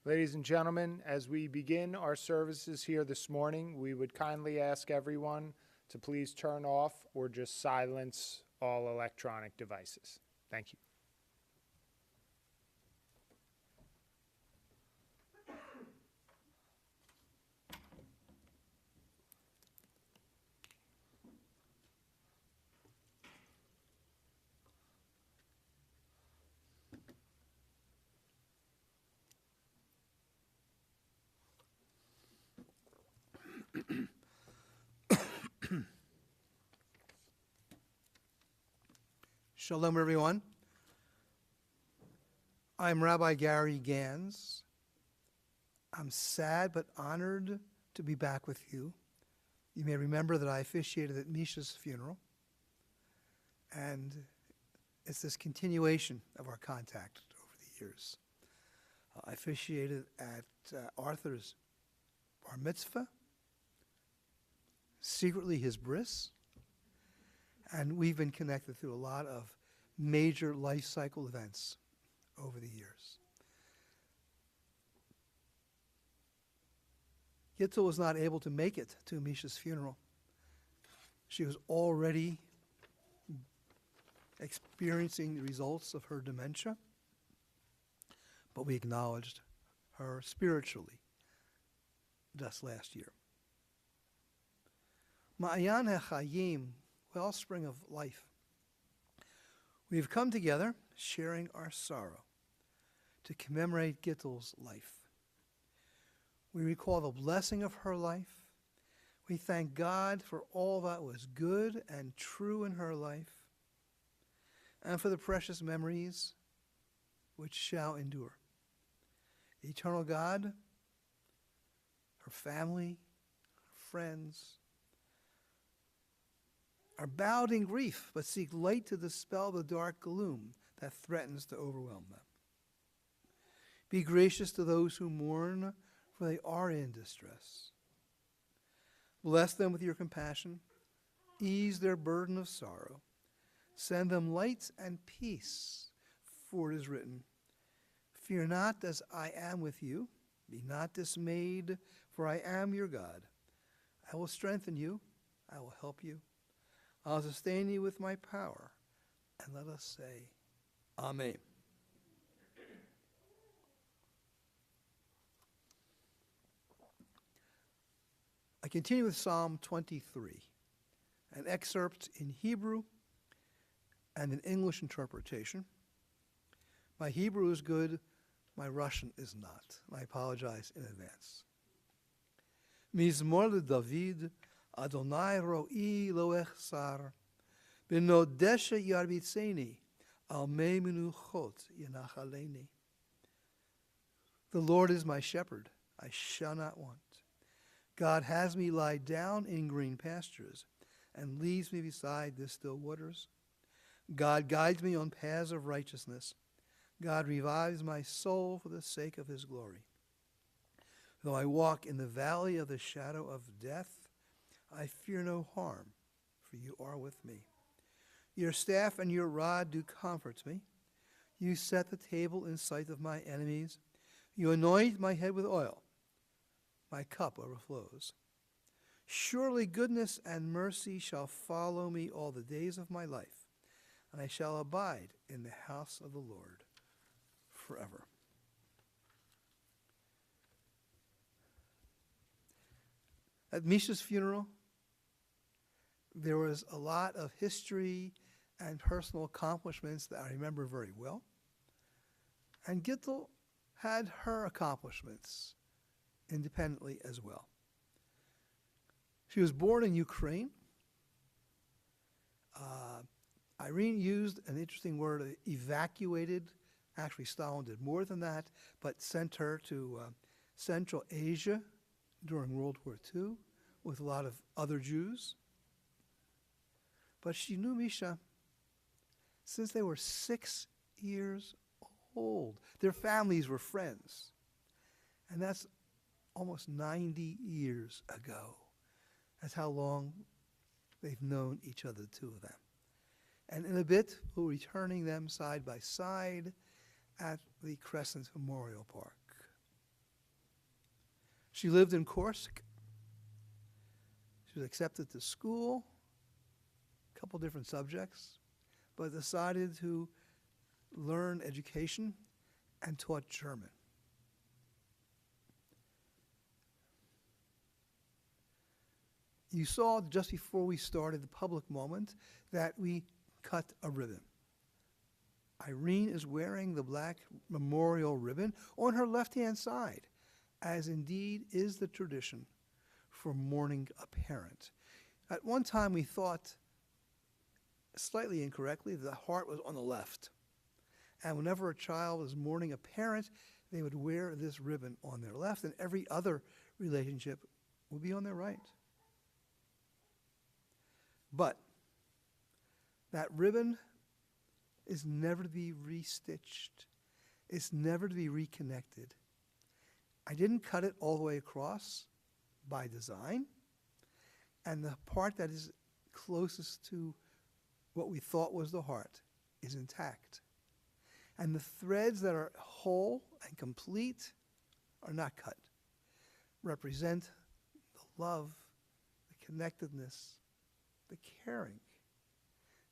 Ladies and gentlemen, as we begin our services here this morning, we would kindly ask everyone to please turn off or just silence all electronic devices. Thank you. Shalom, everyone. I'm Rabbi Gary Gans. I'm sad but honored to be back with you. You may remember that I officiated at Misha's funeral, and it's this continuation of our contact over the years. I officiated at Arthur's bar mitzvah, secretly his bris, and we've been connected through a lot of major life cycle events over the years. Guitel was not able to make it to Misha's funeral. She was already experiencing the results of her dementia, but we acknowledged her spiritually just last year. Ma'ayan HaChayim, wellspring of life. We've come together, sharing our sorrow, to commemorate Guitel's life. We recall the blessing of her life. We thank God for all that was good and true in her life, and for the precious memories which shall endure. The eternal God, her family, her friends, are bowed in grief, but seek light to dispel the dark gloom that threatens to overwhelm them. Be gracious to those who mourn, for they are in distress. Bless them with your compassion. Ease their burden of sorrow. Send them light and peace, for it is written, "Fear not, as I am with you. Be not dismayed, for I am your God. I will strengthen you. I will help you. I'll sustain you with my power." And let us say, Amen. I continue with Psalm 23, an excerpt in Hebrew and an English interpretation. My Hebrew is good, my Russian is not. I apologize in advance. Mizmor David, Adonai ro'i lo echsar, benodesha yarbitzeni, al mei menuchot yenachaleni. The Lord is my shepherd, I shall not want. God has me lie down in green pastures and leads me beside the still waters. God guides me on paths of righteousness. God revives my soul for the sake of his glory. Though I walk in the valley of the shadow of death, I fear no harm, for you are with me. Your staff and your rod do comfort me. You set the table in sight of my enemies. You anoint my head with oil. My cup overflows. Surely goodness and mercy shall follow me all the days of my life, and I shall abide in the house of the Lord forever. At Misha's funeral, there was a lot of history and personal accomplishments that I remember very well. And Guitel had her accomplishments independently as well. She was born in Ukraine. Irene used an interesting word, evacuated. Actually, Stalin did more than that, but sent her to Central Asia during World War II with a lot of other Jews. But she knew Misha since they were 6 years old. Their families were friends. And that's almost 90 years ago. That's how long they've known each other, the two of them. And in a bit, we'll be returning them side by side at the Crescent Memorial Park. She lived in Kursk. She was accepted to school, a couple different subjects, but decided to learn education and taught German. You saw just before we started the public moment that we cut a ribbon. Irene is wearing the black memorial ribbon on her left-hand side, as indeed is the tradition for mourning a parent. At one time we thought, slightly incorrectly, the heart was on the left. And whenever a child was mourning a parent, they would wear this ribbon on their left, and every other relationship would be on their right. But that ribbon is never to be restitched. It's never to be reconnected. I didn't cut it all the way across by design, and the part that is closest to what we thought was the heart is intact. And the threads that are whole and complete are not cut, represent the love, the connectedness, the caring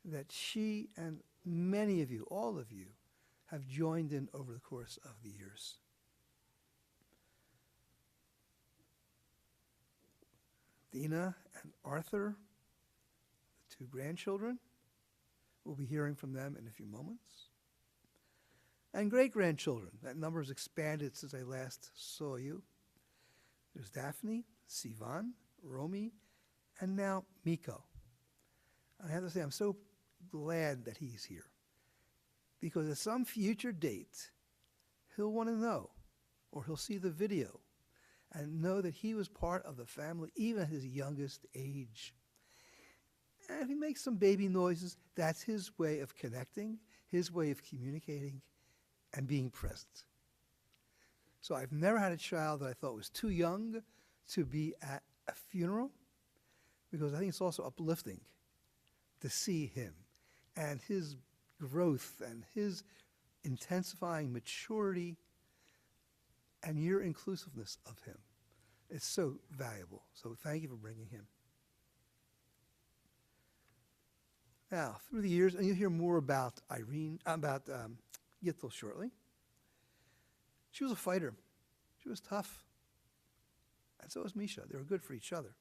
that she and many of you, all of you, have joined in over the course of the years. Dina and Arthur, the two grandchildren, we'll be hearing from them in a few moments. And great-grandchildren, that number has expanded since I last saw you. There's Daphne, Sivan, Romy, and now Miko. I have to say, I'm so glad that he's here, because at some future date, he'll want to know, or he'll see the video and know that he was part of the family even at his youngest age. And if he makes some baby noises, that's his way of connecting, his way of communicating and being present. So I've never had a child that I thought was too young to be at a funeral, because I think it's also uplifting to see him and his growth and his intensifying maturity and your inclusiveness of him. It's so valuable. So thank you for bringing him. Now, through the years, and you'll hear more about Guitel shortly. She was a fighter. She was tough. And so was Misha. They were good for each other.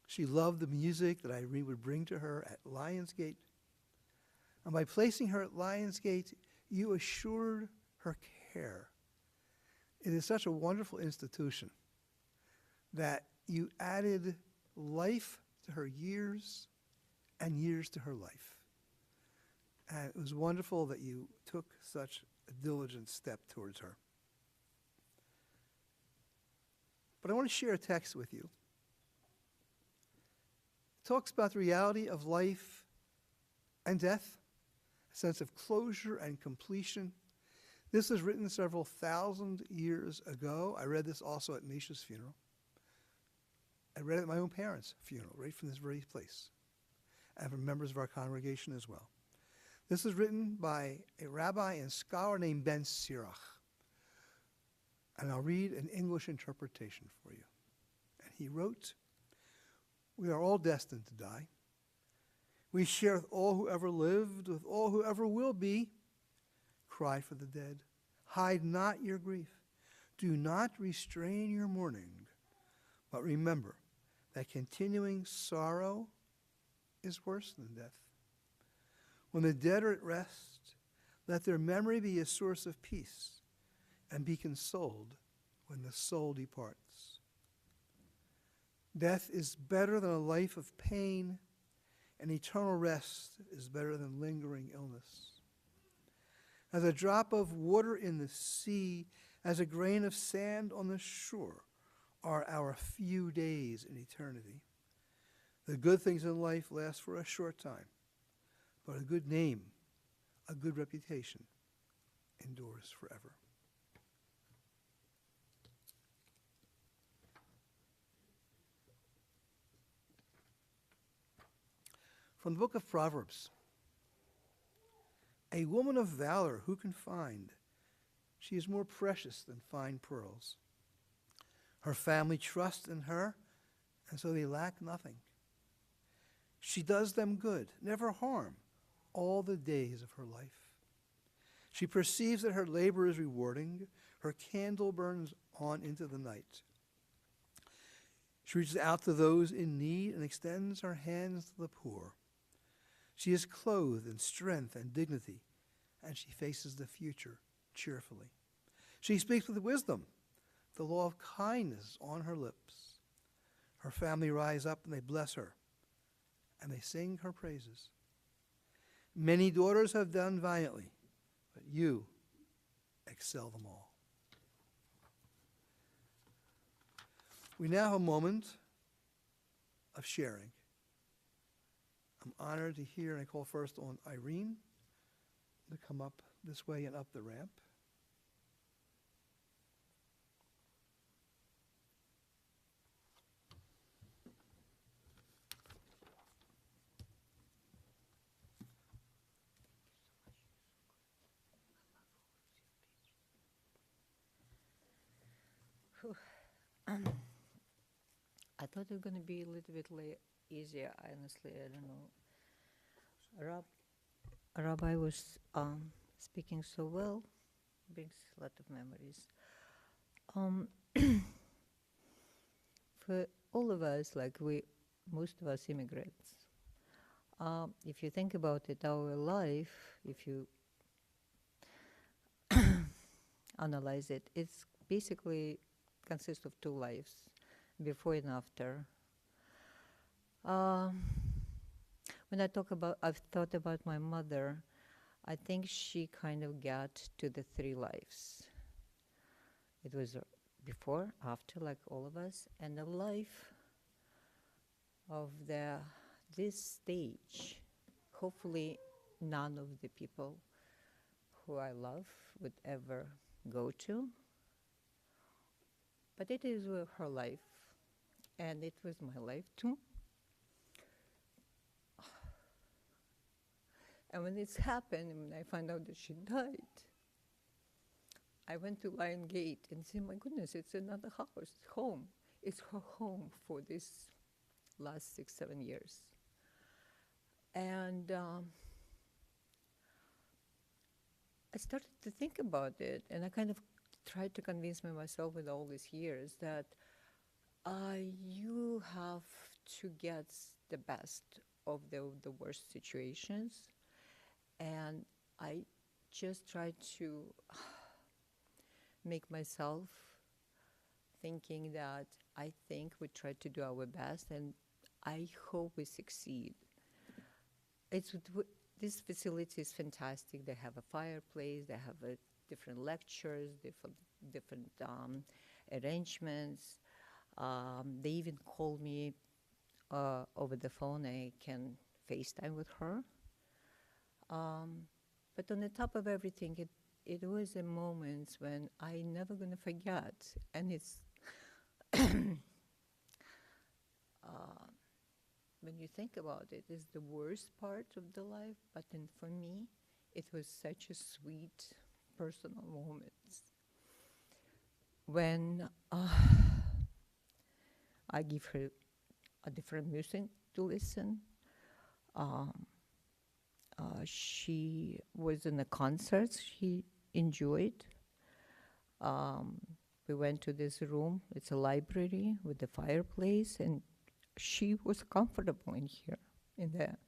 She loved the music that Irene would bring to her at Lionsgate. And by placing her at Lionsgate, you assured her care. It is such a wonderful institution that you added life to her years and years to her life. And it was wonderful that you took such a diligent step towards her. But I want to share a text with you. It talks about the reality of life and death, a sense of closure and completion. This was written several thousand years ago. I read this also at Misha's funeral. I read it at my own parents' funeral, right from this very place, and from members of our congregation as well. This is written by a rabbi and scholar named Ben Sirach. And I'll read an English interpretation for you. And he wrote, "We are all destined to die. We share with all who ever lived, with all who ever will be. Cry for the dead. Hide not your grief. Do not restrain your mourning. But remember that continuing sorrow is worse than death. When the dead are at rest, let their memory be a source of peace, and be consoled when the soul departs. Death is better than a life of pain, and eternal rest is better than lingering illness. As a drop of water in the sea, as a grain of sand on the shore, are our few days in eternity. The good things in life last for a short time, but a good name, a good reputation, endures forever." From the book of Proverbs. A woman of valor who can find? She is more precious than fine pearls. Her family trusts in her, and so they lack nothing. She does them good, never harm, all the days of her life. She perceives that her labor is rewarding. Her candle burns on into the night. She reaches out to those in need and extends her hands to the poor. She is clothed in strength and dignity, and she faces the future cheerfully. She speaks with wisdom. The law of kindness is on her lips. Her family rise up and they bless her, and they sing her praises. Many daughters have done valiantly, but you excel them all. We now have a moment of sharing. I'm honored to hear, and I call first on Irene to come up this way and up the ramp. I thought it was going to be a little bit easier, honestly. I don't know. Rabbi was speaking so well, brings a lot of memories. For all of us, most of us immigrants, if you think about it, our life, if you analyze it, it's basically consists of two lives, before and after. When I've thought about my mother, I think she kind of got to the three lives. It was before, after, like all of us, and the life of this stage. Hopefully, none of the people who I love would ever go to. But it is her life, and it was my life too. And when it's happened, and when I found out that she died, I went to Lion Gate and said, my goodness, it's another house, home. It's her home for this last 6-7 years. And I started to think about it, and I kind of tried to convince myself with all these years that you have to get the best of the worst situations. And I just tried to make myself thinking that I think we try to do our best, and I hope we succeed. This facility is fantastic. They have a fireplace, they have different lectures, different arrangements. They even call me over the phone. I can FaceTime with her. But on the top of everything, it was a moment when I never gonna forget, and it's when you think about it, it's the worst part of the life. But then for me, it was such a sweet, personal moment when I give her a different music to listen. She was in a concert she enjoyed. We went to this room. It's a library with a fireplace, and she was comfortable in here, in there.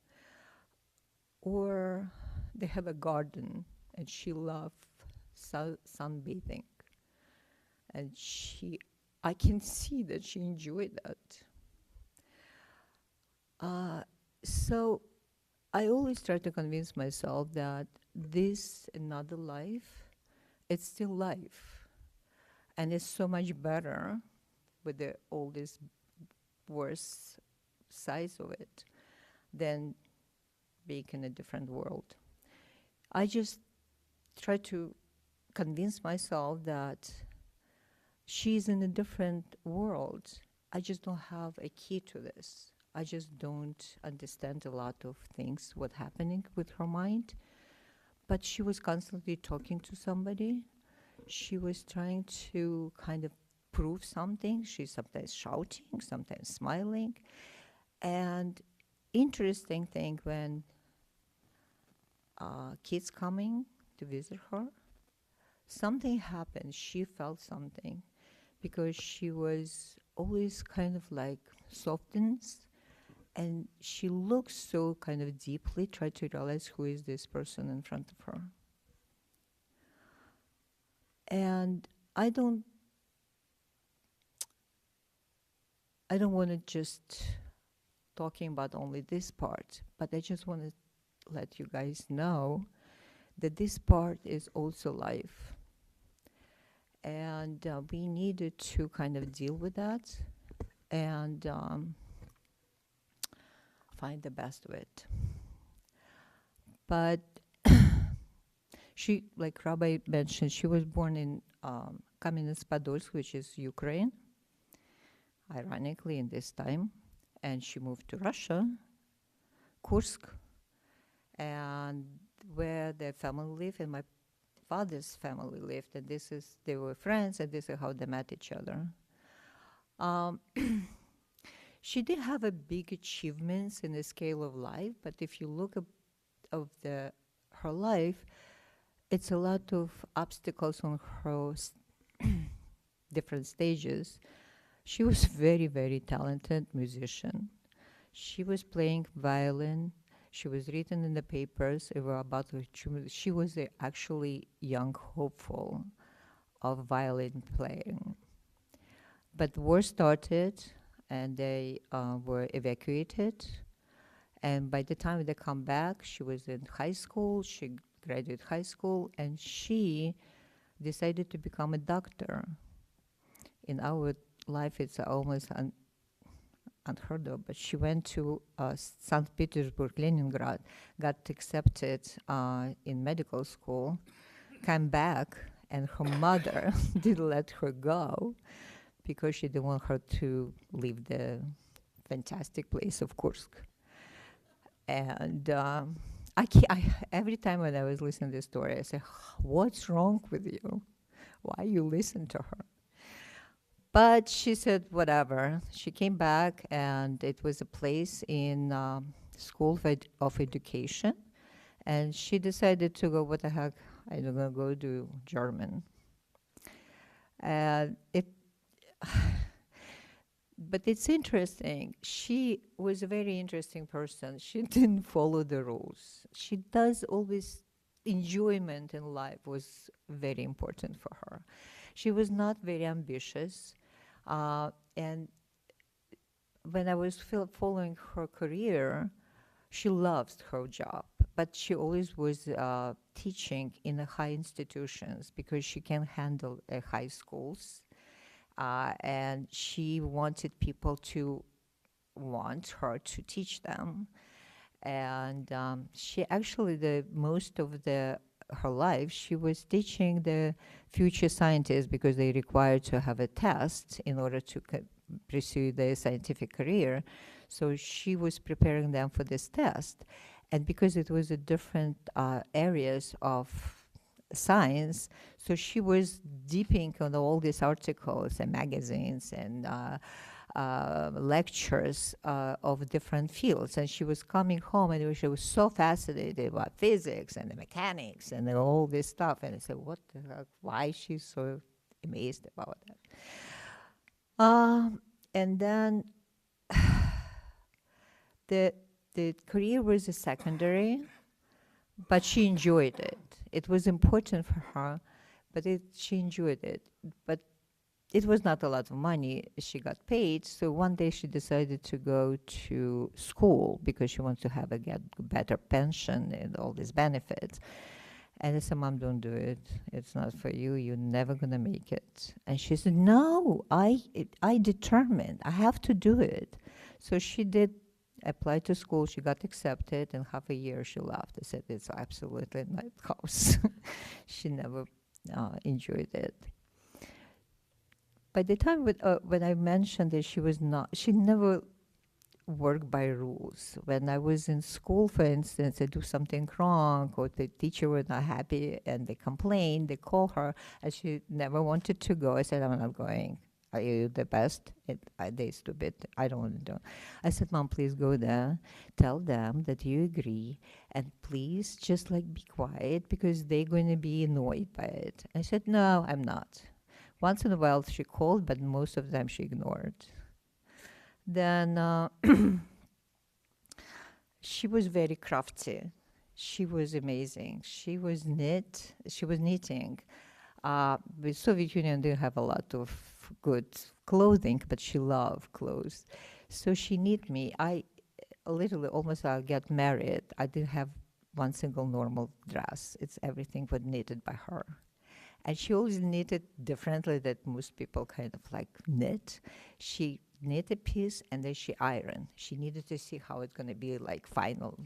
Or they have a garden, and she loved sunbathing. And I can see that she enjoyed that. So I always try to convince myself that this another life, it's still life. And it's so much better with all this worse sides of it than being in a different world. I just try to convince myself that she's in a different world. I just don't have a key to this. I just don't understand a lot of things, what's happening with her mind. But she was constantly talking to somebody. She was trying to kind of prove something. She's sometimes shouting, sometimes smiling. And interesting thing, when kids coming to visit her, something happened. She felt something because she was always kind of like softens, and she looks so kind of deeply, try to realize who is this person in front of her. And I don't want to just talking about only this part, but I just want to let you guys know that this part is also life. And we needed to kind of deal with that and find the best of it. But she, like Rabbi mentioned, she was born in Kamenets-Podolsk, which is Ukraine, ironically in this time. And she moved to Russia, Kursk, and where their family lived, and my father's family lived, and they were friends, and this is how they met each other. She did have a big achievements in the scale of life, but if you look at her life, it's a lot of obstacles on her different stages. She was very, very talented musician. She was playing violin. She was written in the papers about her. She was actually young hopeful of violin playing. But war started, and they were evacuated. And by the time they come back, she was in high school. She graduated high school, and she decided to become a doctor. In our life, it's almost unheard of, but she went to St. Petersburg, Leningrad, got accepted in medical school, came back, and her mother didn't let her go because she didn't want her to leave the fantastic place of Kursk. And every time when I was listening to this story, I said, what's wrong with you? Why you listen to her? But she said, whatever. She came back, and it was a place in School of Education. And she decided to go, what the heck, I'm going to go do German. But it's interesting. She was a very interesting person. She didn't follow the rules. She does always, enjoyment in life was very important for her. She was not very ambitious. And when I was following her career, she loved her job, but she always was teaching in the high institutions because she can handle high schools. And she wanted people to want her to teach them. And she actually, most of her life, she was teaching the future scientists because they required to have a test in order to pursue their scientific career. So she was preparing them for this test. And because it was a different areas of science, so she was deeping on all these articles and magazines and lectures of different fields. And she was coming home, and she was so fascinated about physics and the mechanics and all this stuff. And I said, what the heck? Why is she so amazed about that? And then the career was a secondary, but she enjoyed it. It was important for her, but she enjoyed it. But it was not a lot of money she got paid, so one day she decided to go to school because she wants to have a better pension and all these benefits. And I said, Mom, don't do it. It's not for you. You're never going to make it. And she said, no, I determined. I have to do it. So she did apply to school. She got accepted. And half a year she left. I said, it's absolutely not house. She never enjoyed it. By the time when I mentioned that she never worked by rules. When I was in school, for instance, I do something wrong, or the teacher was not happy and they complained, they call her, and she never wanted to go. I said, I'm not going. Are you the best? They stupid. I don't want to do. I said, Mom, please go there. Tell them that you agree. And please just like be quiet because they're going to be annoyed by it. I said, no, I'm not. Once in a while she called, but most of the time she ignored. Then she was very crafty. She was amazing. She was knitting. The Soviet Union didn't have a lot of good clothing, but she loved clothes. So she knit me. I literally almost got married. I didn't have one single normal dress. It's everything was knitted by her. And she always knitted differently that most people kind of like knit. She knit a piece and then she ironed. She needed to see how it's going to be like final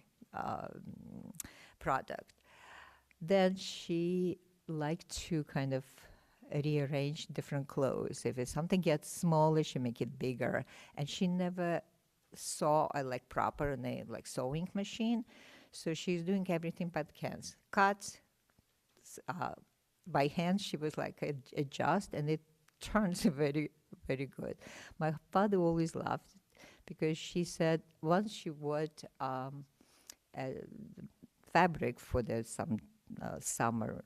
product. Then she liked to kind of rearrange different clothes. If something gets smaller, she make it bigger. And she never saw a like proper like sewing machine. So she's doing everything but hands. Cuts, by hand she was like adjust and it turns very, very good. My father always laughed because she said once she would fabric for the some summer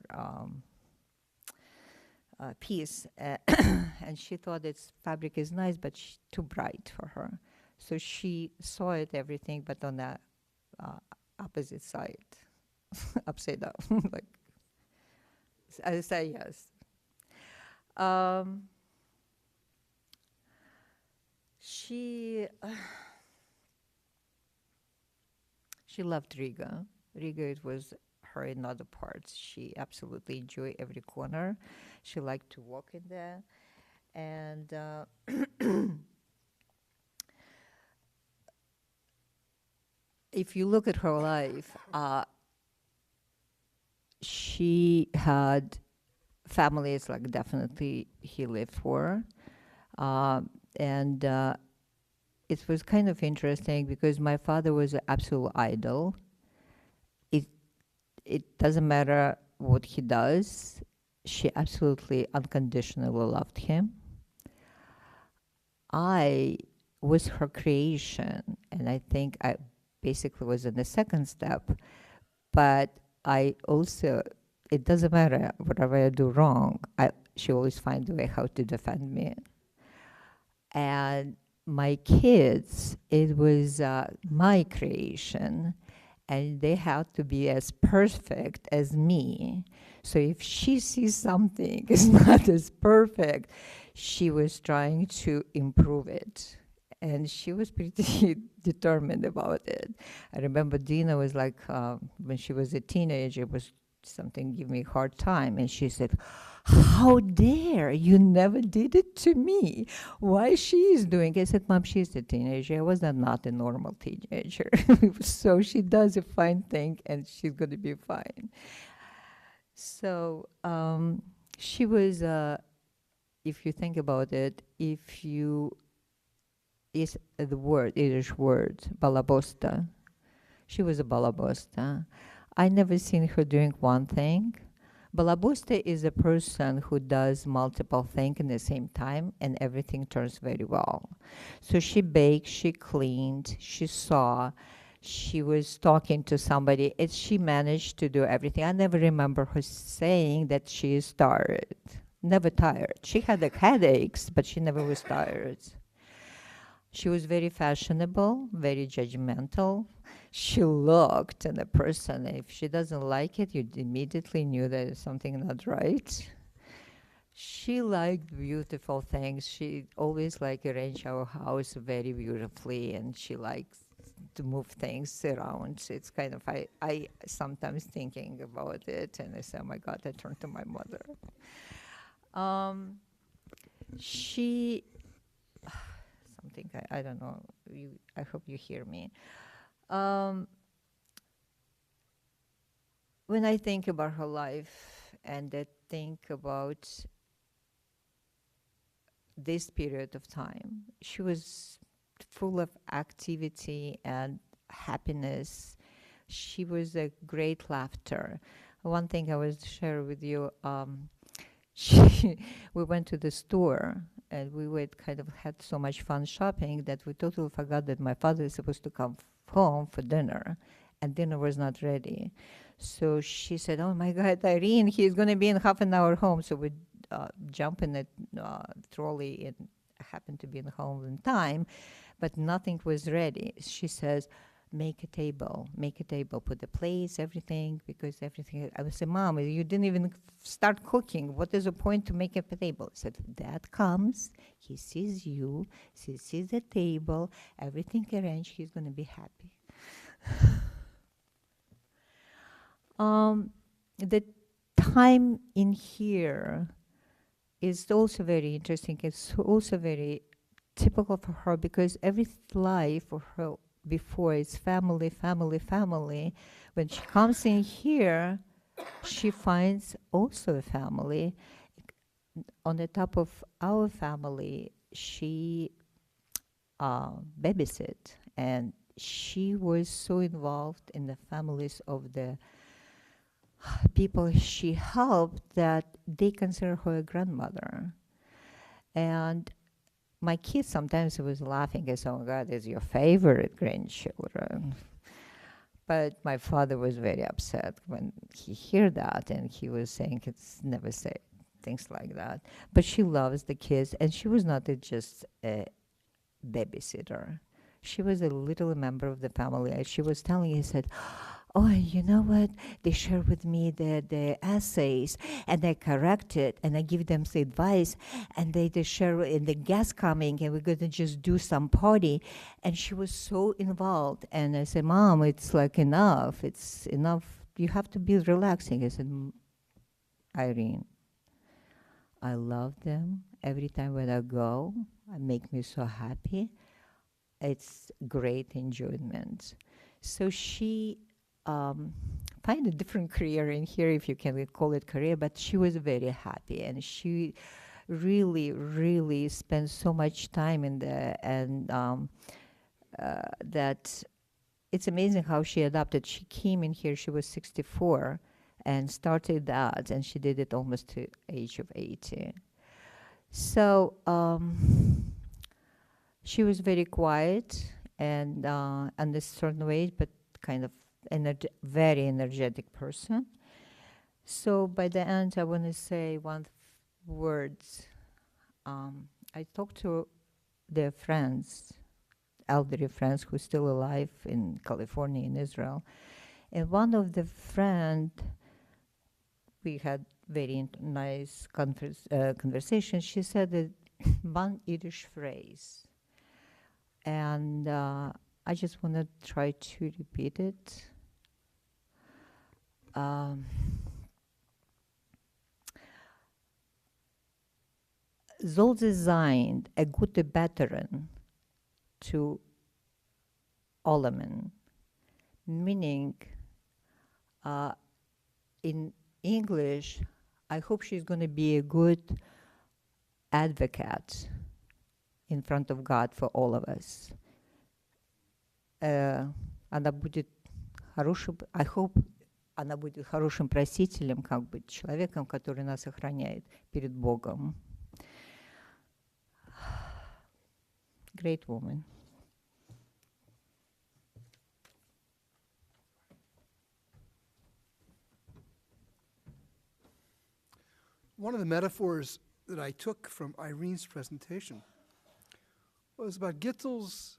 piece, and she thought its fabric is nice, but too bright for her. So she saw it everything, but on the opposite side, upside down. Like I say yes. She loved Riga. Riga, it was her in other parts. She absolutely enjoyed every corner. She liked to walk in there. And if you look at her life, she had families like definitely he lived for. And it was kind of interesting because my father was an absolute idol. It doesn't matter what he does. She absolutely unconditionally loved him. I was her creation, and I think I basically was in the second step. But I also, it doesn't matter, whatever I do wrong, she always finds a way how to defend me. And my kids, it was my creation, and they have to be as perfect as me. So if she sees something is not as perfect, she was trying to improve it. And she was pretty determined about it. I remember Dina was like, when she was a teenager, was something give me a hard time. And she said, how dare you never did it to me? Why she is doing it? I said, Mom, she's a teenager. I was not a normal teenager. So she does a fine thing and she's going to be fine. So she was, if you think about it, is the word, Irish word, balabosta. She was a balabosta. I never seen her doing one thing. Balabusta is a person who does multiple things at the same time and everything turns very well. So she baked, she cleaned, she saw, she was talking to somebody. She managed to do everything. I never remember her saying that she is tired. Never tired. She had like headaches, but she never was tired. She was very fashionable, very judgmental. She looked at a person. If she doesn't like it, you immediately knew there's something not right. She liked beautiful things. She always arranged our house very beautifully, and she likes to move things around. It's kind of, I sometimes thinking about it, and I say, oh my God, I turned to my mother. She, something, I don't know, I hope you hear me. When I think about her life and I think about this period of time, she was full of activity and happiness. She was a great laughter. One thing I will share with you, we went to the store and we would kind of had so much fun shopping that we totally forgot that my father is supposed to come home for dinner, and dinner was not ready. So she said, "Oh my God, Irene, he's going to be in half an hour home." So we jump in the trolley and happened to be in home in time, but nothing was ready. She says, make a table, put the plates, everything, because everything. I would say, Mom, you didn't even start cooking. What is the point to make a table? I said, Dad comes, he sees you, he sees the table, everything arranged, he's going to be happy. The time in here is also very interesting. It's also very typical for her because every life for her before is family, family, family. When she comes in here, she finds also a family. On the top of our family, she babysit, and she was so involved in the families of the people she helped that they consider her a grandmother. And my kids sometimes was laughing and saying, "Oh God, is your favorite grandchildren." But my father was very upset when he heard that, and he was saying, "It's never say things like that." But she loves the kids, and she was not just a babysitter. She was a little member of the family. As she was telling, he said, "Oh, you know what? They share with me the essays, and I correct it, and I give them the advice, and they share in the guests coming, and we're going to just do some party." And she was so involved. And I said, "Mom, it's like enough. It's enough. You have to be relaxing." I said, "Irene, I love them. Every time when I go, it make me so happy. It's great enjoyment." So she find a different career in here, if you can call it career, but she was very happy, and she really, really spent so much time in there, and that it's amazing how she adapted. She came in here, she was 64, and started that, and she did it almost to age of 80. So she was very quiet and in a certain way, but kind of very energetic person. So by the end, I want to say one words. I talked to their friends, elderly friends who's still alive in California, in Israel. And one of the friend, we had very nice conversation. She said that one Yiddish phrase. And I just want to try to repeat it. Soll sie sein a gute Betterin to Alleman, meaning in English, I hope she's going to be a good advocate in front of God for all of us. Она будет хорошим, I hope она будет хорошим просителем, как бы человеком, который нас охраняет перед Богом. Great woman. One of the metaphors that I took from Irene's presentation was about Guitel's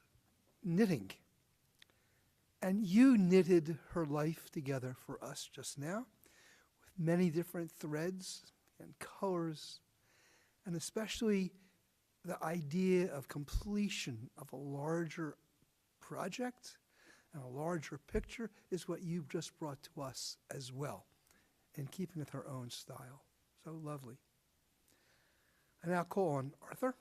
knitting. And you knitted her life together for us just now with many different threads and colors, and especially the idea of completion of a larger project and a larger picture is what you've just brought to us as well, in keeping with her own style. So lovely. I now call on Arthur.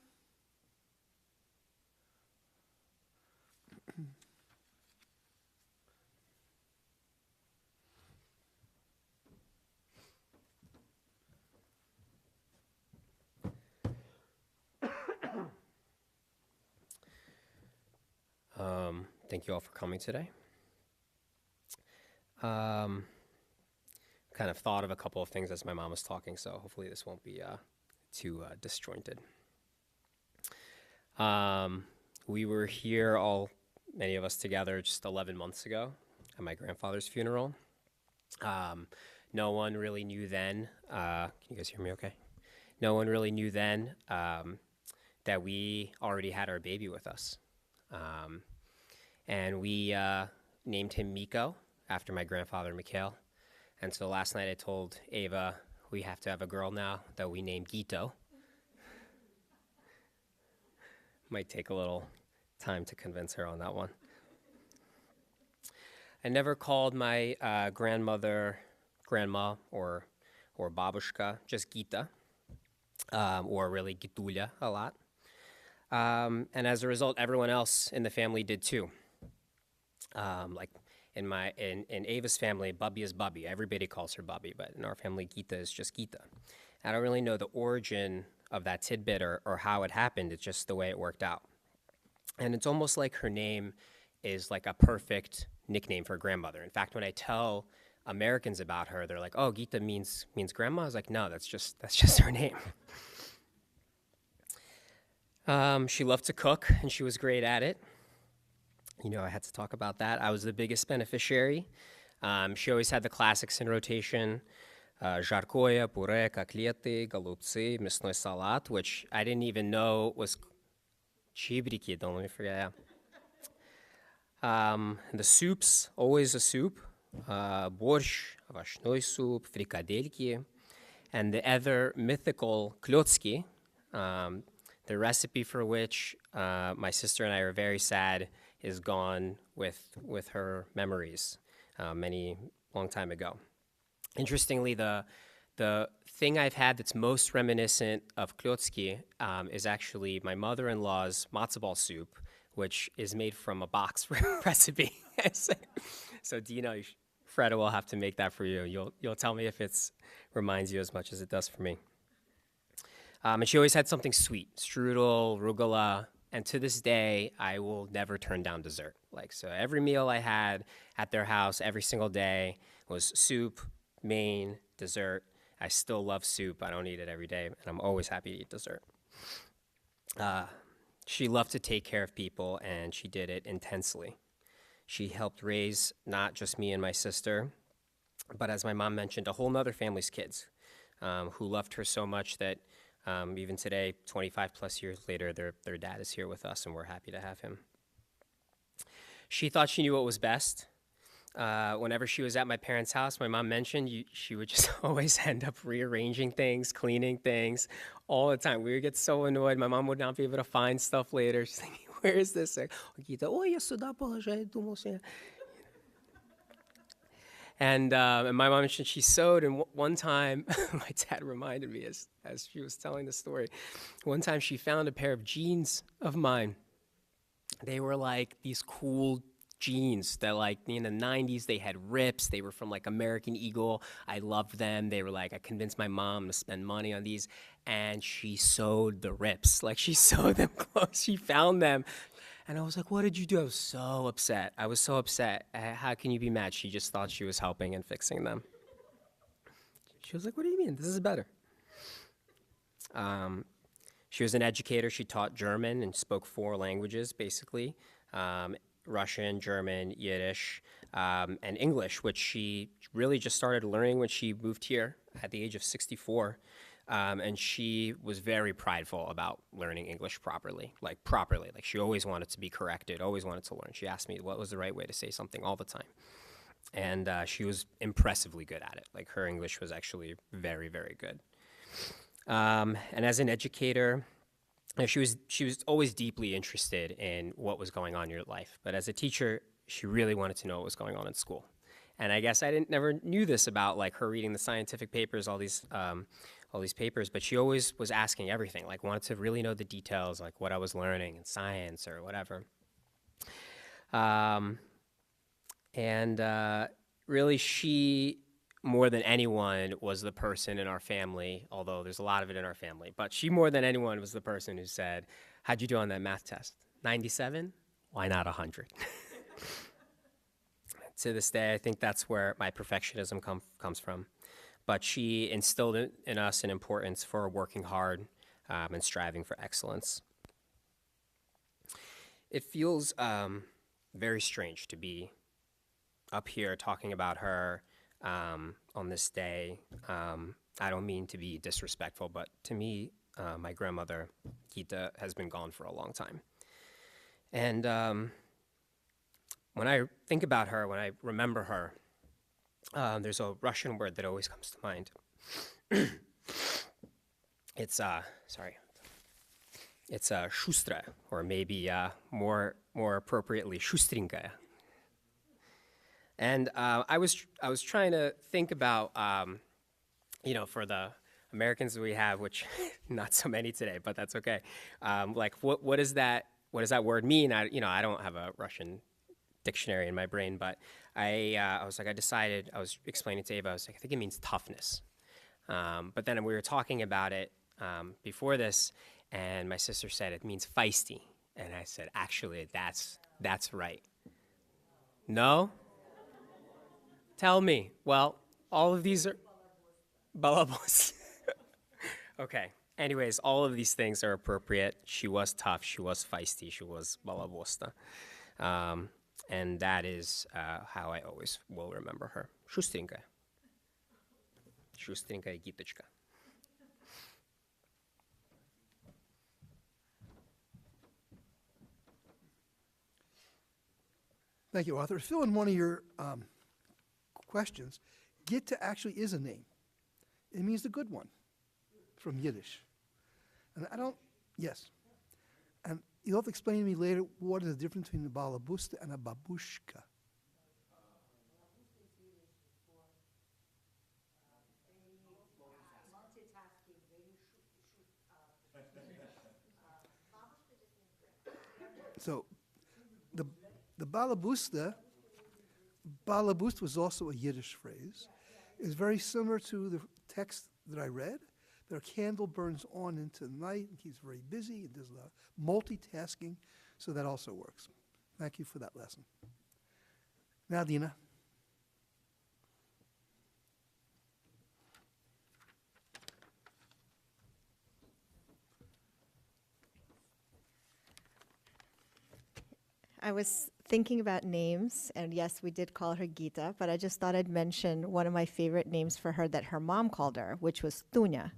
Thank you all for coming today. Kind of thought of a couple of things as my mom was talking, so hopefully this won't be too disjointed. We were here, many of us together, just 11 months ago at my grandfather's funeral. No one really knew then. Can you guys hear me okay? No one really knew then that we already had our baby with us. And we named him Miko after my grandfather, Mikhail. And so last night I told Ava we have to have a girl now that we named Guito. Might take a little time to convince her on that one. I never called my grandmother grandma or babushka, just Gita, or really Gitulia a lot. And as a result, everyone else in the family did too. Like in Ava's family, Bubby is Bubby. Everybody calls her Bubby, but in our family, Gita is just Gita. I don't really know the origin of that tidbit or how it happened. It's just the way it worked out. And it's almost like her name is like a perfect nickname for grandmother. In fact, when I tell Americans about her, they're like, "Oh, Gita means grandma." I was like, "No, that's just her name." She loved to cook, and she was great at it. You know, I had to talk about that. I was the biggest beneficiary. She always had the classics in rotation: жаркое, пюре, котлеты, голубцы, мясной салат, which I didn't even know was чибрики. Don't let me forget. The soups, always a soup: борщ, овощной суп, фрикадельки, and the other mythical klotski, the recipe for which my sister and I are very sad is gone with her memories long time ago. Interestingly, the thing I've had that's most reminiscent of klotski is actually my mother-in-law's matzo ball soup, which is made from a box recipe. So Dina, Freda will have to make that for you. You'll tell me if it reminds you as much as it does for me. And she always had something sweet: strudel, rugula, and to this day, I will never turn down dessert. So every meal I had at their house every single day was soup, main, dessert. I still love soup. I don't eat it every day, and I'm always happy to eat dessert. She loved to take care of people, and she did it intensely. She helped raise not just me and my sister, but as my mom mentioned, a whole nother family's kids who loved her so much that even today, 25 plus years later, their dad is here with us, and we're happy to have him. She thought she knew what was best. Whenever she was at my parents' house, my mom mentioned she would just always end up rearranging things, cleaning things all the time. We would get so annoyed. My mom would not be able to find stuff later. She's thinking, where is this? And my mom mentioned she sewed, and one time, my dad reminded me as she was telling the story, one time she found a pair of jeans of mine. They were like these cool jeans that in the 90s, they had rips. They were from American Eagle. I loved them. They were I convinced my mom to spend money on these, and she sewed the rips. She sewed them close. She found them. And I was like, "What did you do?" I was so upset. How can you be mad? She just thought she was helping and fixing them. She was like, "What do you mean? This is better." She was an educator. She taught German and spoke 4 languages, basically. Russian, German, Yiddish, and English, which she really just started learning when she moved here at the age of 64. And she was very prideful about learning English properly. She always wanted to be corrected, always wanted to learn. She asked me what was the right way to say something all the time. And she was impressively good at it. Her English was actually very, very good. And as an educator, she was always deeply interested in what was going on in your life. But as a teacher, she really wanted to know what was going on in school. And I guess I never knew this about her reading the scientific papers, all these papers, but she always was asking everything, wanted to really know the details, what I was learning in science or whatever. Really, she, more than anyone, was the person in our family, although there's a lot of it in our family, but she, more than anyone, was the person who said, "How'd you do on that math test? 97? Why not 100? To this day, I think that's where my perfectionism comes from. But she instilled in us an importance for working hard and striving for excellence. It feels very strange to be up here talking about her on this day. I don't mean to be disrespectful, but to me, my grandmother, Gita, has been gone for a long time. And when I think about her, when I remember her, there's a Russian word that always comes to mind. It's shustra, or maybe more appropriately, shustrinka. And I was trying to think about, for the Americans we have, which not so many today, but that's okay. Like what does that word mean? I don't have a Russian dictionary in my brain, but I was explaining to Ava, I was like, I think it means toughness. But then we were talking about it before this, and my sister said it means feisty, and I said, actually, that's right. No? Tell me. Well, all of these are balabos. Okay. Anyways, all of these things are appropriate. She was tough. She was feisty. She was balabosta. And that is how I always will remember her. Shustrinka. Shustrinka Gitочка. Thank you, Arthur. Fill in one of your questions. Gita actually is a name. It means the good one from Yiddish. And yes. And you'll have to explain to me later what is the difference between a balabusta and a babushka. So the balabusta was also a Yiddish phrase. It's very similar to the text that I read. Their candle burns on into the night, and he's very busy, and does a lot of multitasking, so that also works. Thank you for that lesson. Now, Dina. I was thinking about names, and yes, we did call her Gita, but I just thought I'd mention one of my favorite names for her that her mom called her, which was Tunya.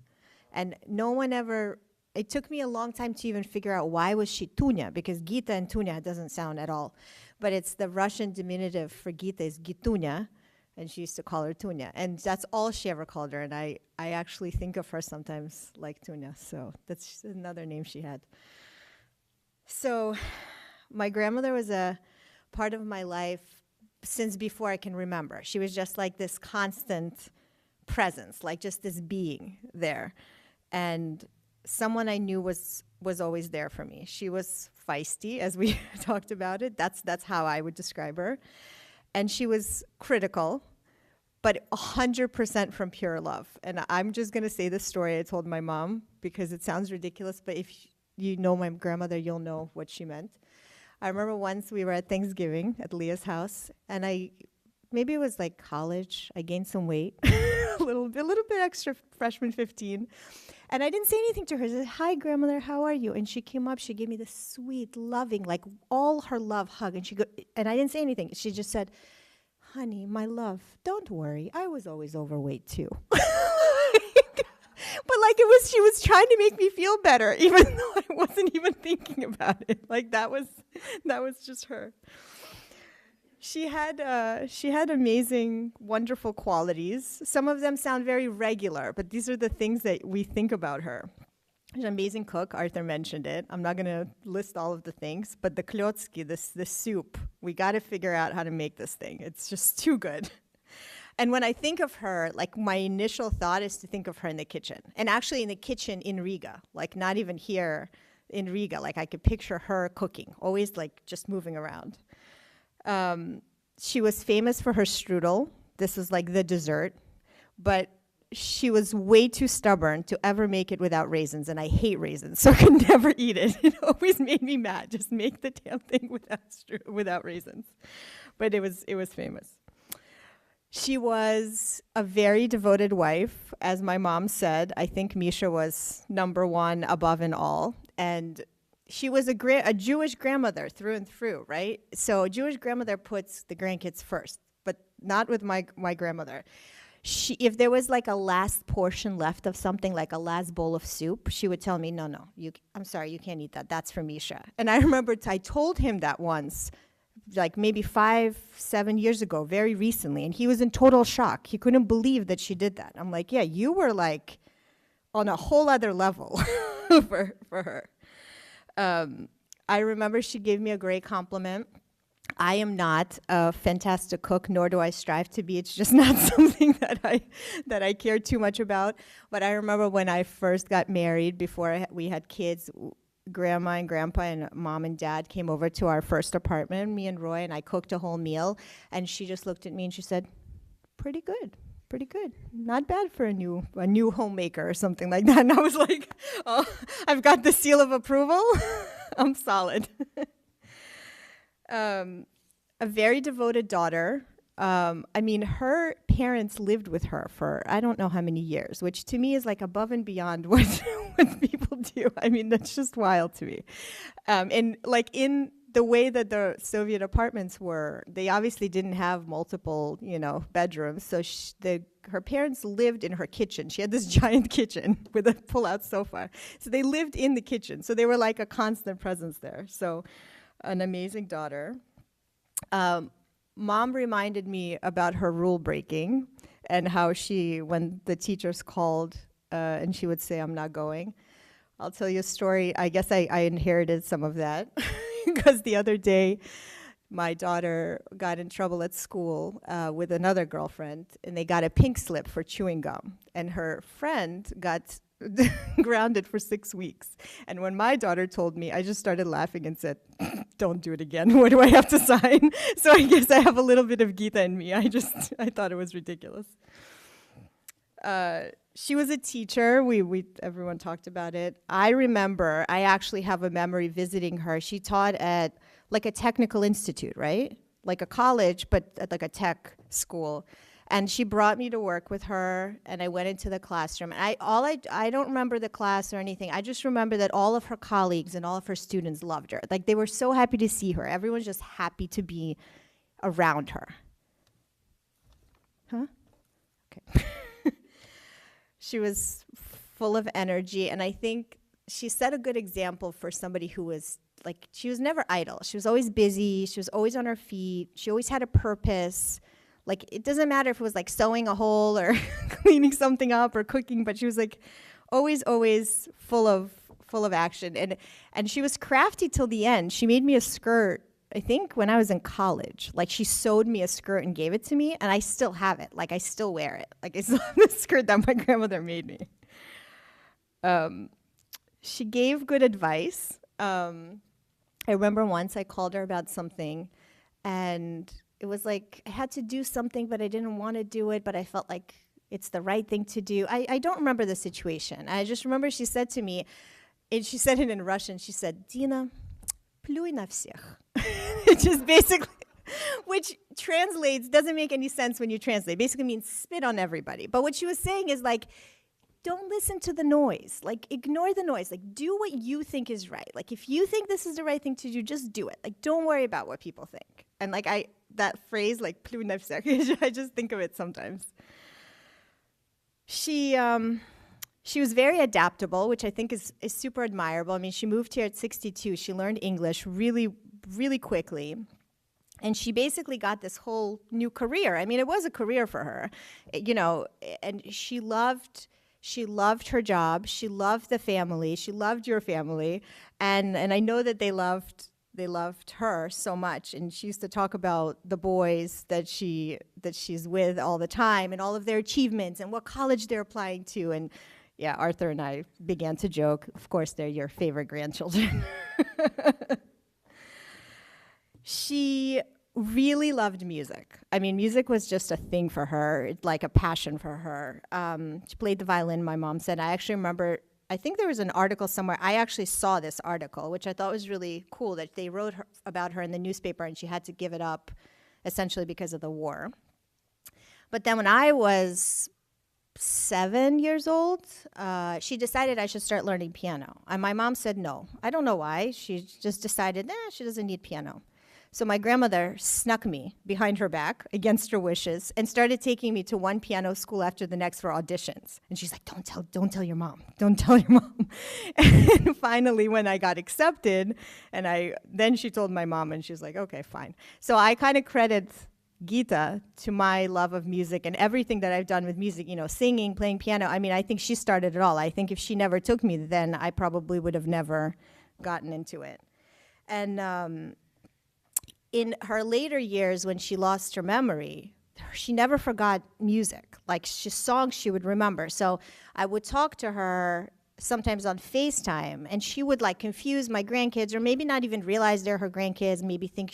And no one ever, it took me a long time to even figure out why was she Tunya, because Gita and Tunya doesn't sound at all. But it's the Russian diminutive for Gita is Gitunya, and she used to call her Tunya. And that's all she ever called her, and I actually think of her sometimes like Tunya, so that's another name she had. So my grandmother was a part of my life since before I can remember. She was just like this constant presence, like just this being there. And someone I knew was always there for me. She was feisty, as we talked about it. That's how I would describe her. And she was critical, but 100% from pure love. And I'm just going to say this story I told my mom because it sounds ridiculous, but if you know my grandmother, you'll know what she meant. I remember once we were at Thanksgiving at Leah's house, and maybe it was like college, I gained some weight, a little bit extra, freshman 15. And I didn't say anything to her. I said, "Hi, grandmother, how are you?" And she came up, she gave me this sweet, loving, like all her love hug. And I didn't say anything. She just said, "Honey, my love, don't worry. I was always overweight too." But like she was trying to make me feel better, even though I wasn't even thinking about it. Like that was just her. She had amazing, wonderful qualities. Some of them sound very regular, but these are the things that we think about her. She's an amazing cook. Arthur mentioned it. I'm not going to list all of the things, but the klotski, this soup, we got to figure out how to make this thing. It's just too good. And when I think of her, like my initial thought is to think of her in the kitchen. And actually in the kitchen in Riga, like not even here in Riga. Like I could picture her cooking, always like just moving around. She was famous for her strudel. This was like the dessert. But she was way too stubborn to ever make it without raisins. And I hate raisins, so I could never eat it. It always made me mad. Just make the damn thing without raisins. But it was famous. She was a very devoted wife. As my mom said, I think Misha was number one above in all. And she was a Jewish grandmother through and through, right? So a Jewish grandmother puts the grandkids first, but not with my grandmother. If there was like a last portion left of something, like a last bowl of soup, she would tell me, no, I'm sorry, you can't eat that. That's for Misha. And I remember I told him that once, like maybe 5-7 years ago, very recently, and he was in total shock. He couldn't believe that she did that. I'm like, yeah, you were like on a whole other level for her. I remember she gave me a great compliment. I am not a fantastic cook, nor do I strive to be. It's just not something that I care too much about. But I remember when I first got married, before we had kids, Grandma and Grandpa and Mom and Dad came over to our first apartment, me and Roy, and I cooked a whole meal. And she just looked at me and she said, pretty good. Pretty good. Not bad for a new homemaker or something like that. And I was like, oh, I've got the seal of approval. I'm solid. A very devoted daughter. I mean, her parents lived with her for I don't know how many years, which to me is like above and beyond what people do. I mean, that's just wild to me. And like in the way that the Soviet apartments were, they obviously didn't have multiple, bedrooms. So her parents lived in her kitchen. She had this giant kitchen with a pull-out sofa. So they lived in the kitchen. So they were like a constant presence there. So an amazing daughter. Mom reminded me about her rule breaking and how when the teachers called and she would say, I'm not going. I'll tell you a story. I guess I inherited some of that because the other day my daughter got in trouble at school with another girlfriend, and they got a pink slip for chewing gum. And her friend got grounded for 6 weeks. And when my daughter told me, I just started laughing and said, don't do it again. What do I have to sign? So I guess I have a little bit of Gita in me. I thought it was ridiculous. She was a teacher. Everyone talked about it. I remember, I actually have a memory visiting her. She taught at like a technical institute, right? Like a college, but at like a tech school. And she brought me to work with her, and I went into the classroom. And I don't remember the class or anything. I just remember that all of her colleagues and all of her students loved her. Like, they were so happy to see her. Everyone's just happy to be around her. Huh? Okay. She was full of energy, and I think she set a good example for somebody who was, like, she was never idle. She was always busy. She was always on her feet. She always had a purpose. Like, it doesn't matter if it was like sewing a hole or cleaning something up or cooking, but she was like always full of action. And she was crafty till the end. She made me a skirt, I think when I was in college. Like, she sewed me a skirt and gave it to me, and I still have it. Like, I still wear it. Like, I still have the skirt that my grandmother made me. She gave good advice. I remember once I called her about something, and it was like I had to do something, but I didn't want to do it, but I felt like it's the right thing to do. I don't remember the situation. I just remember she said to me, and she said it in Russian, she said, Dina, pluй на всех. It just basically, which translates, doesn't make any sense when you translate. Basically means spit on everybody. But what she was saying is like, don't listen to the noise. Like, ignore the noise. Like, do what you think is right. Like, if you think this is the right thing to do, just do it. Like, don't worry about what people think. And like, that phrase, like, pluj na всех, I just think of it sometimes. She was very adaptable, which I think is super admirable. I mean, she moved here at 62. She learned English really, really quickly. And she basically got this whole new career. I mean, it was a career for her, and she loved her job. She loved the family. She loved your family. And I know that they loved her so much. And she used to talk about the boys that she's with all the time and all of their achievements and what college they're applying to. And yeah, Arthur and I began to joke, of course, they're your favorite grandchildren. She really loved music. I mean, music was just a thing for her, like a passion for her. She played the violin, my mom said. I actually remember, I think there was an article somewhere. I actually saw this article, which I thought was really cool, that they wrote about her in the newspaper, and she had to give it up essentially because of the war. But then when I was 7 years old, she decided I should start learning piano. And my mom said no. I don't know why. She just decided, she doesn't need piano. So my grandmother snuck me behind her back against her wishes and started taking me to one piano school after the next for auditions. And she's like, don't tell your mom. Don't tell your mom. And finally, when I got accepted, then she told my mom, and she's like, okay, fine. So I kind of credit Gita to my love of music and everything that I've done with music, singing, playing piano. I mean, I think she started it all. I think if she never took me, then I probably would have never gotten into it. And in her later years, when she lost her memory, she never forgot music, like songs she would remember. So I would talk to her sometimes on FaceTime, and she would like confuse my grandkids, or maybe not even realize they're her grandkids, maybe think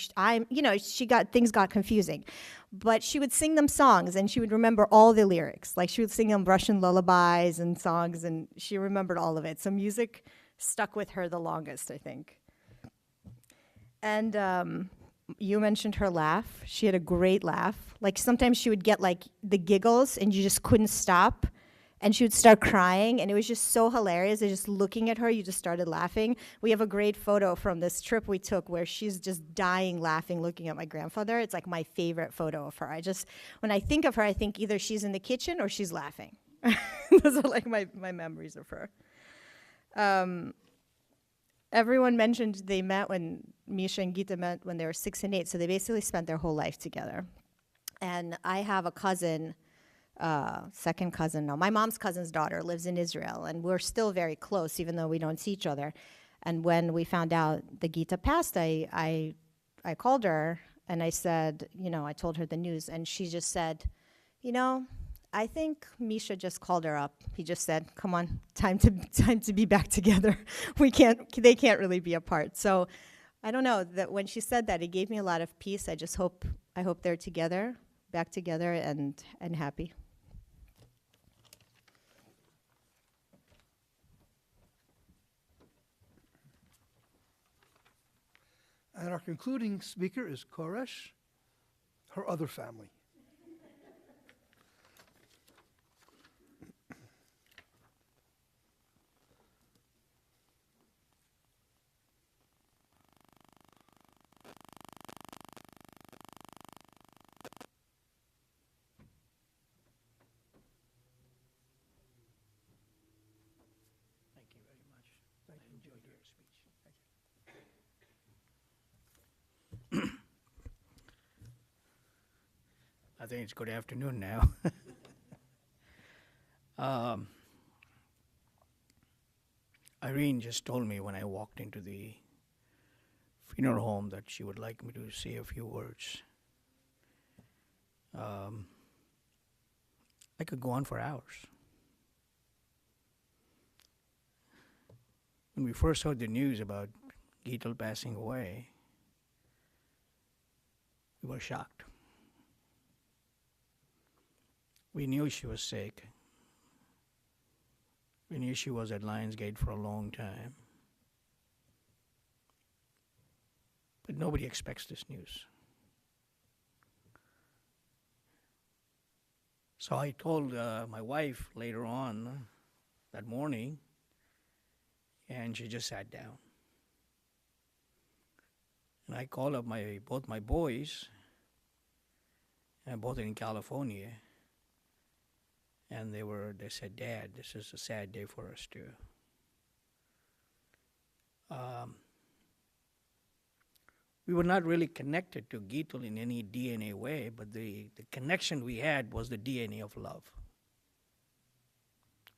things got confusing. But she would sing them songs, and she would remember all the lyrics. Like she would sing them Russian lullabies and songs, and she remembered all of it. So music stuck with her the longest, I think. And you mentioned her laugh. She had a great laugh. Like sometimes she would get like the giggles and you just couldn't stop. And she would start crying, and it was just so hilarious. And just looking at her, you just started laughing. We have a great photo from this trip we took where she's just dying laughing, looking at my grandfather. It's like my favorite photo of her. When I think of her, I think either she's in the kitchen or she's laughing. Those are like my memories of her. Everyone mentioned they met when Misha and Gita met when they were 6 and 8, so they basically spent their whole life together. And I have a cousin, second cousin now. My mom's cousin's daughter lives in Israel, and we're still very close, even though we don't see each other. And when we found out that Gita passed, I called her and I said, I told her the news, and she just said, I think Misha just called her up. He just said, "Come on, time to be back together. They can't really be apart." So, I don't know that when she said that, it gave me a lot of peace. I hope they're together, back together, and happy. And our concluding speaker is Koresh, her other family. Thank you very much. I enjoyed your speech. Thank you. I think it's good afternoon now. Irene just told me when I walked into the funeral home that she would like me to say a few words. I could go on for hours. When we first heard the news about Guitel passing away, we were shocked. We knew she was sick. We knew she was at Lionsgate for a long time. But nobody expects this news. So I told my wife later on that morning, and she just sat down. And I called up both my boys, and both in California, and they said, "Dad, this is a sad day for us too." We were not really connected to Guitel in any DNA way, but the connection we had was the DNA of love,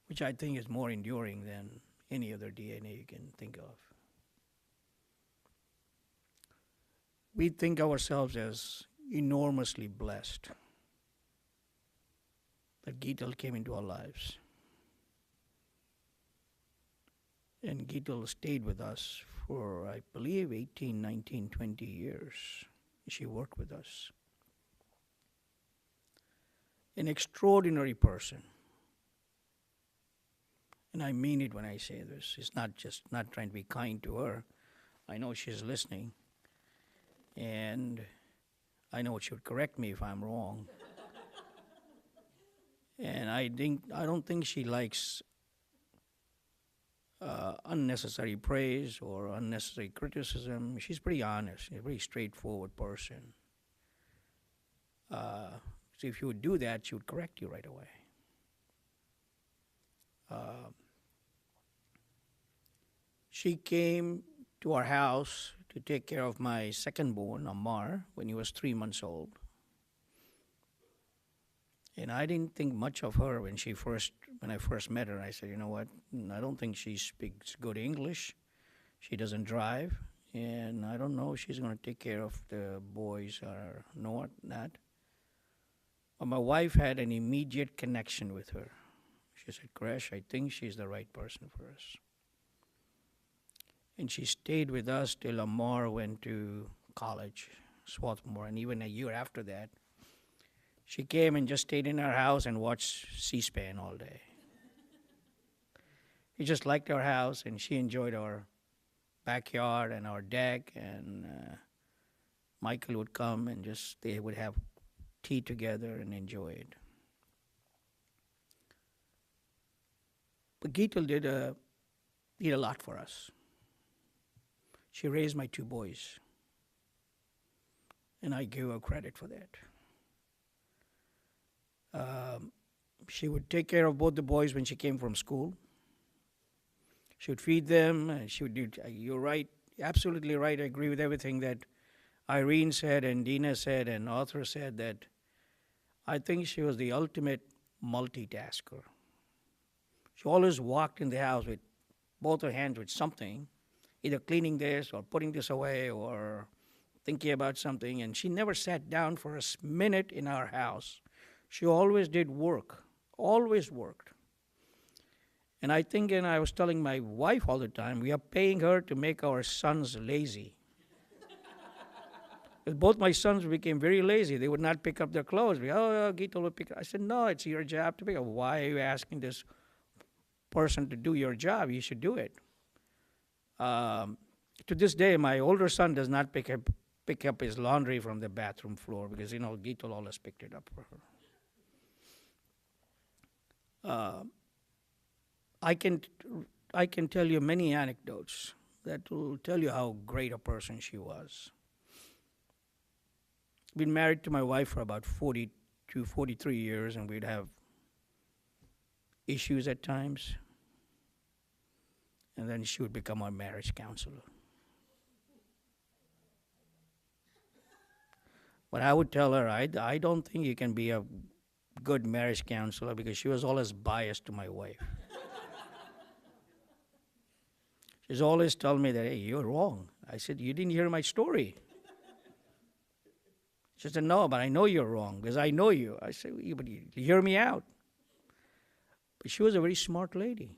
which I think is more enduring than any other DNA you can think of. We think ourselves as enormously blessed that Guitel came into our lives. And Guitel stayed with us for, I believe, 18, 19, 20 years. She worked with us. An extraordinary person. And I mean it when I say this. It's not trying to be kind to her. I know she's listening. And I know she would correct me if I'm wrong. And I don't think she likes unnecessary praise or unnecessary criticism. She's pretty honest. She's a very straightforward person. So if you would do that, she would correct you right away. She came to our house to take care of my second born, Amar, when he was 3 months old. And I didn't think much of her when I first met her. I said, you know what? I don't think she speaks good English. She doesn't drive, and I don't know if she's going to take care of the boys or not. But my wife had an immediate connection with her. She said, Kresh, I think she's the right person for us. And she stayed with us till Amar went to college, Swarthmore, and even a year after that, she came and just stayed in our house and watched C-SPAN all day. He just liked our house, and she enjoyed our backyard and our deck, and Michael would come and they would have tea together and enjoy it. But Guitel did a lot for us. She raised my 2 boys, and I give her credit for that. She would take care of both the boys when she came from school. She would feed them. She would do. You're right, absolutely right. I agree with everything that Irene said and Dina said and Arthur said. That I think she was the ultimate multitasker. She always walked in the house with both her hands with something, either cleaning this or putting this away or thinking about something. And she never sat down for a minute in our house. She always did work, always worked. And I think, and I was telling my wife all the time, we are paying her to make our sons lazy. Both my sons became very lazy. They would not pick up their clothes. Guitel would pick up. I said, no, it's your job to pick up. Why are you asking this person to do your job? You should do it. To this day, my older son does not pick up his laundry from the bathroom floor because, Guitel always picked it up for her. I can tell you many anecdotes that will tell you how great a person she was. Been married to my wife for about 42, 43 years, and we'd have issues at times. And then she would become our marriage counselor. But I would tell her, I don't think you can be a good marriage counselor, because she was always biased to my wife. She's always telling me that, hey, you're wrong. I said, you didn't hear my story. She said, no, but I know you're wrong because I know you. I said, but you hear me out. But she was a very smart lady.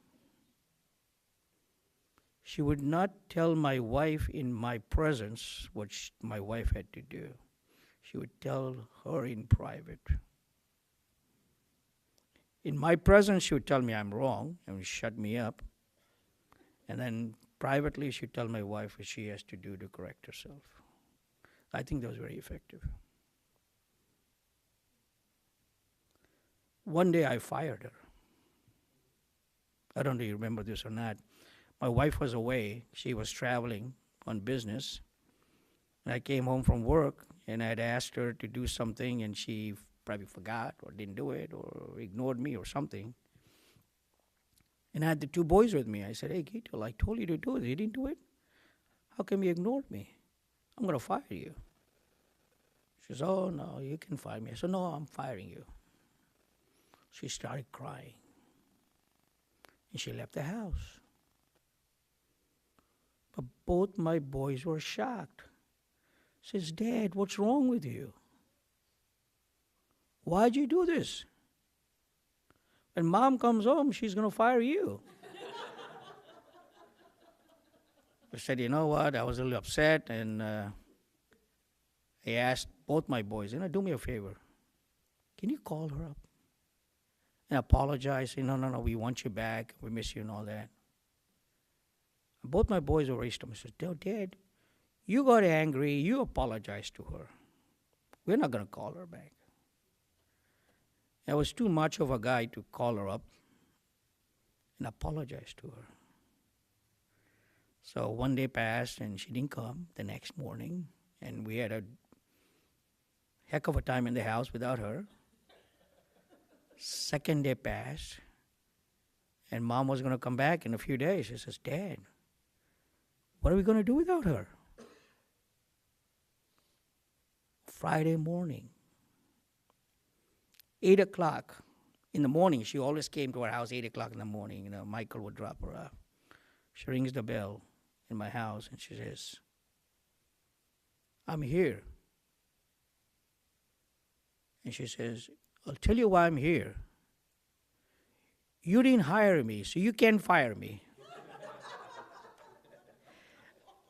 She would not tell my wife in my presence what my wife had to do. She would tell her in private. In my presence, she would tell me I'm wrong and would shut me up. And then privately, she would tell my wife what she has to do to correct herself. I think that was very effective. One day I fired her. I don't know if you remember this or not. My wife was away. She was traveling on business. And I came home from work, and I had asked her to do something, and she probably forgot or didn't do it or ignored me or something. And I had the 2 boys with me. I said, hey, Guitel, I told you to do it. You didn't do it? How come you ignored me? I'm going to fire you. She says, oh, no, you can fire me. I said, no, I'm firing you. She started crying. And she left the house. But both my boys were shocked. Says, Dad, what's wrong with you? Why'd you do this? When Mom comes home, she's going to fire you. I said, you know what? I was a little upset, and I asked both my boys, do me a favor. Can you call her up and apologize? Say, no, we want you back. We miss you and all that. And both my boys were raised to me. I said, Dad, you got angry. You apologized to her. We're not going to call her back. I was too much of a guy to call her up and apologize to her. So one day passed and she didn't come the next morning, and we had a heck of a time in the house without her. Second day passed, and Mom was going to come back in a few days. She says, Dad, what are we going to do without her? Friday morning, 8 o'clock in the morning. She always came to our house 8 o'clock in the morning. Michael would drop her off. She rings the bell in my house and she says, I'm here. And she says, I'll tell you why I'm here. You didn't hire me, so you can't fire me.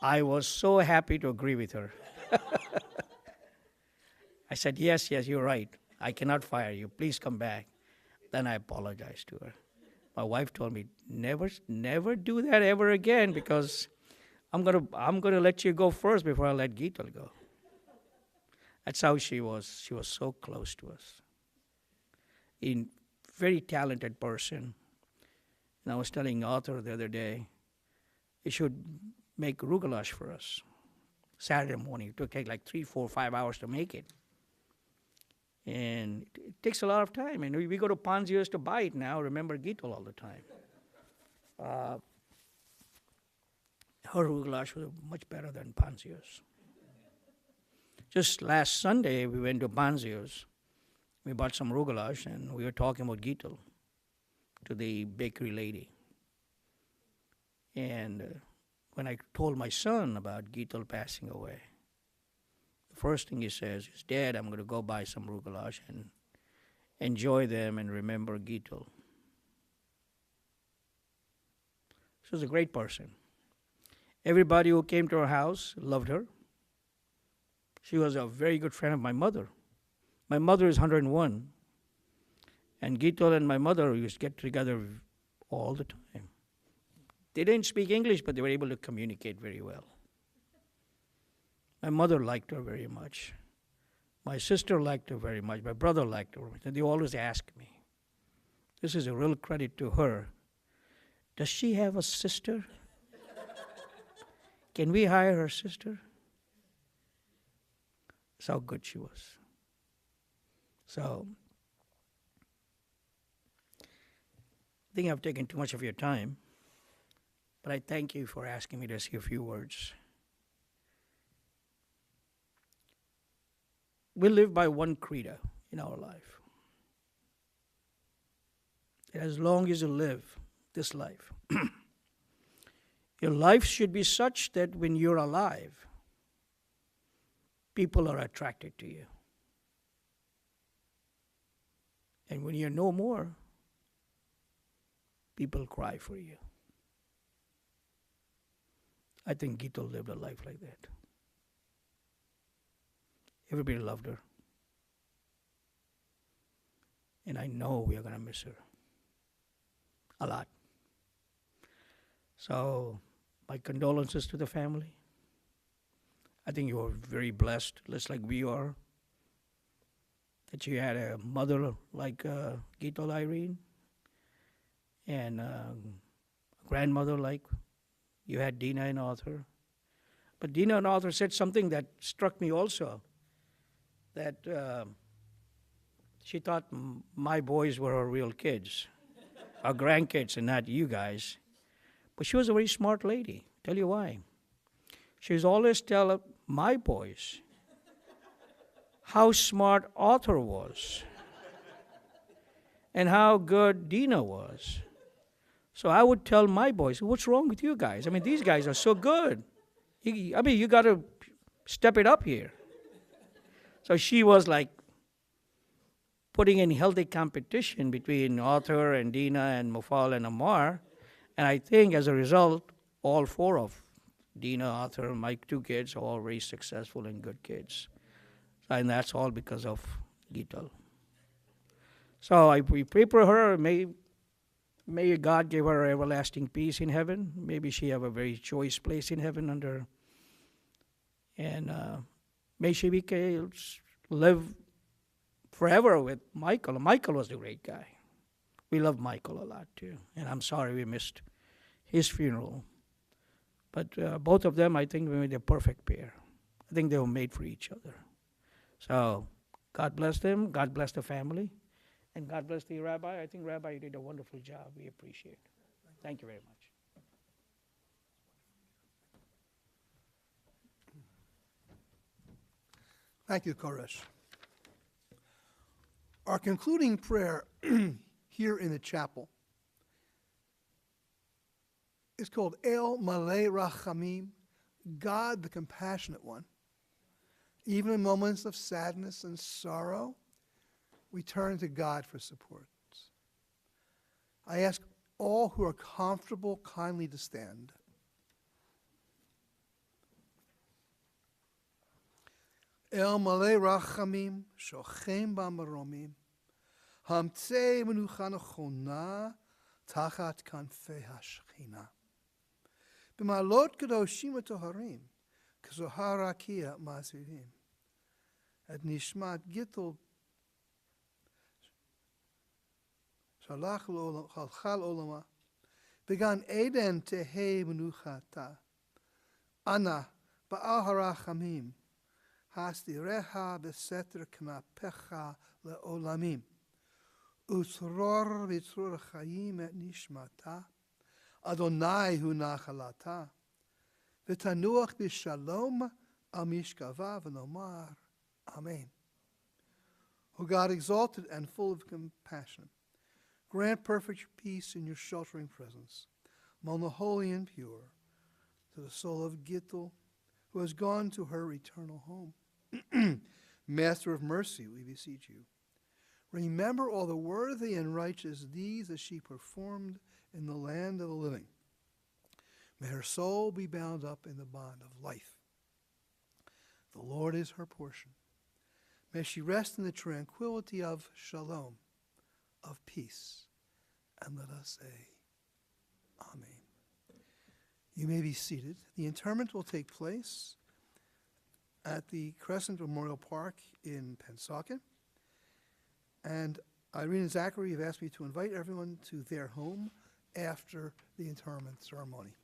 I was so happy to agree with her. I said, yes, you're right. I cannot fire you. Please come back. Then I apologized to her. My wife told me, never do that ever again, because I'm gonna let you go first before I let Guitel go. That's how she was. She was so close to us. A very talented person. And I was telling Arthur the other day, he should make rugalash for us Saturday morning. It took like 3, 4, 5 hours to make it. And it takes a lot of time. And we go to Panzios to buy it now. Remember Guitel all the time. Her rugalash was much better than Panzios. Just last Sunday, we went to Panzios. We bought some rugalash, and we were talking about Guitel to the bakery lady. And when I told my son about Guitel passing away, the first thing he says is, Dad, I'm going to go buy some rugalash and enjoy them and remember Guitel. She was a great person. Everybody who came to her house loved her. She was a very good friend of my mother. My mother is 101. And Guitel and my mother used to get together all the time. They didn't speak English, but they were able to communicate very well. My mother liked her very much. My sister liked her very much. My brother liked her. And they always ask me, this is a real credit to her, does she have a sister? Can we hire her sister? That's how good she was. So, I think I've taken too much of your time, but I thank you for asking me to say a few words. We live by one credo in our life. As long as you live this life, your life should be such that when you're alive, people are attracted to you. And when you're no more, people cry for you. I think Guitel lived a life like that. Everybody loved her. And I know we are going to miss her a lot. So, my condolences to the family. I think you are very blessed, just like we are, that you had a mother like Guitel Irene, and a grandmother like you had Dina and Arthur. But Dina and Arthur said something that struck me also, that she thought my boys were her real kids, our grandkids, and not you guys. But she was a very smart lady. Tell you why. She was always telling my boys how smart Arthur was and how good Dina was. So I would tell my boys, what's wrong with you guys? I mean, these guys are so good. You got to step it up here. So she was like putting in healthy competition between Arthur and Dina and Mufal and Amar. And I think as a result, all four of Dina, Arthur, and my two kids are all very successful and good kids. And that's all because of Guitel. So we pray for her. May God give her everlasting peace in heaven. Maybe she have a very choice place in heaven under. And may she live forever with Michael. Michael was a great guy. We love Michael a lot too, and I'm sorry we missed his funeral. But both of them, I think, were the perfect pair. I think they were made for each other. So God bless them. God bless the family. And God bless the Rabbi. I think, Rabbi, you did a wonderful job. We appreciate it. Thank you very much. Thank you, Koresh. Our concluding prayer here in the chapel is called El Malei Rachamim, God the Compassionate One. Even in moments of sadness and sorrow, we turn to God for support. I ask all who are comfortable kindly to stand. El Malei Rachamim, Shochem B'Maromim, Hamtzei Menucha Nechona, Tachat Kanfei HaShechina. B'malot Kedoshim U'Toharim, K'Zohar Rakia Ma'azirim. Et Nishmat Guitel Shalach Chalchal Olama, Began Eden Tehei Menuchata, Ana Ba'al HaRachamim, Hastireha Beseter Knapecha Le'olamim, Utror Vitror Chaim Et Nishmata, Adonai Hu Nachalata, V'tanuach B'Shalom Al Mishkava V'nomar, Amen. O God, exalted and full of compassion, grant perfect peace in your sheltering presence, among the holy and pure, to the soul of Guitel, who has gone to her eternal home. Master of mercy, we beseech you, remember all the worthy and righteous deeds that she performed in the land of the living. May her soul be bound up in the bond of life. The Lord is her portion. May she rest in the tranquility of shalom, of peace. And let us say, Amen. You may be seated. The interment will take place at the Crescent Memorial Park in Pensacola. And Irene and Zachary have asked me to invite everyone to their home after the interment ceremony.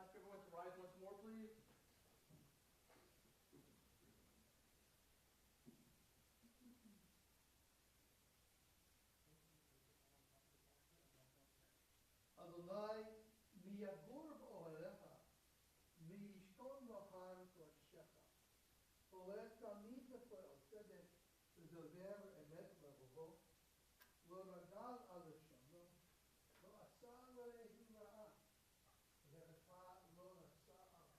Ask everyone to rise once more, please. Adonai, mi yagur b'ohelecha, mi yishkon b'achar kodshecha. Olet tamid b'poel tzedek, v'dover emet levovo, lo ragal